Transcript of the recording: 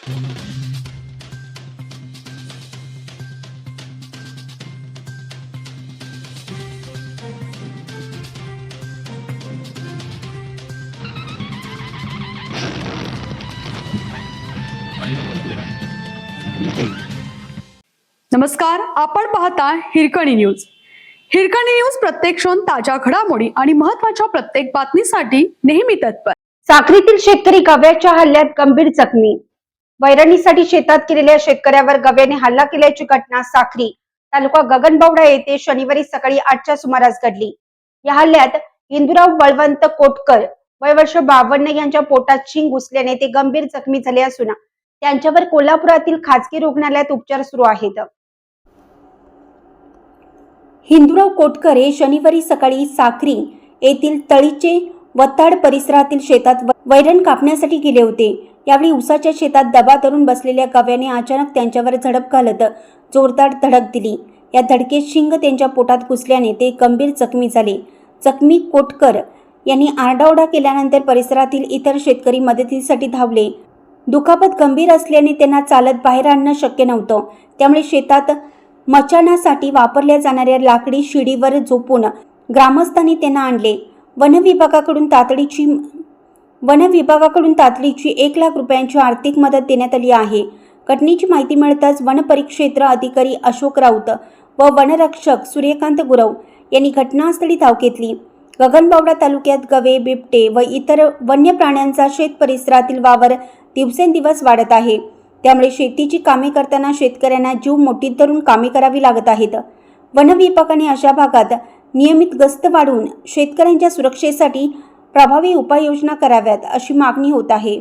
नमस्कार, आपण पाहता हिरकणी न्यूज. हिरकणी न्यूज प्रत्येक क्षण ताज्या घडामोडी आणि महत्त्वाच्या प्रत्येक बातमीसाठी नेहमी तत्पर. साक्रीतील शेतकरी गव्याच्या हल्ल्यात गंभीर जखमी. वैरणीसाठी शेतात गेलेल्या शेतकऱ्यावर गव्याने हल्ला केल्याची घटना साक्री तालुका गगनबावडा येथे शनिवारी सकाळी 8च्या सुमारास घडली. या हल्ल्यात इंदुराव बळवंत कोटकर वय वर्ष 52 यांच्या पोटात शिंग घुसल्याने ते गंभीर जखमी झाले असून त्यांच्यावर कोल्हापुरातील खासगी रुग्णालयात उपचार सुरू आहेत. हिंदुराव कोटकर हे शनिवारी सकाळी साक्री येथील तळीचे वत्ताड परिसरातील शेतात वैरण कापण्यासाठी गेले होते. यावेळी उसाच्या शेतात दबा धरून बसलेल्या गव्याने अचानक त्यांच्यावर झडप घालत जोरदार धडक दिली. या धडकेत शिंग त्यांच्या पोटात घुसल्याने ते गंभीर जखमी झाले. जखमी कोटकर यांनी आरडाओरडा केल्यानंतर परिसरातील इतर शेतकरी मदतीसाठी धावले. दुखापत गंभीर असल्याने त्यांना चालत बाहेर आणणं शक्य नव्हतं. त्यामुळे शेतात मचाणासाठी वापरल्या जाणाऱ्या लाकडी शिडीवर झोपून ग्रामस्थांनी त्यांना आणले. वन विभागाकडून तातडीची 1 लाख रुपयांची आर्थिक मदत देण्यात आली आहे. घटनेची माहिती मिळताच वन परिक्षेत्र अधिकारी अशोक राऊत व वनरक्षक सूर्यकांत गुरव यांनी घटनास्थळी धाव घेतली. गगनबावडा तालुक्यात गवे, बिबटे व इतर वन्य प्राण्यांचा शेत परिसरातील वावर दिवसेंदिवस वाढत आहे. त्यामुळे शेतीची कामे करताना शेतकऱ्यांना जीव मुठीत धरून कामे करावी लागत आहेत. वन विभागाने अशा भागात नियमित गस्त वाढवून शेतकऱ्यांच्या सुरक्षेसाठी प्रभावी उपाययोजना कराव्यात अशी मागणी होत आहे.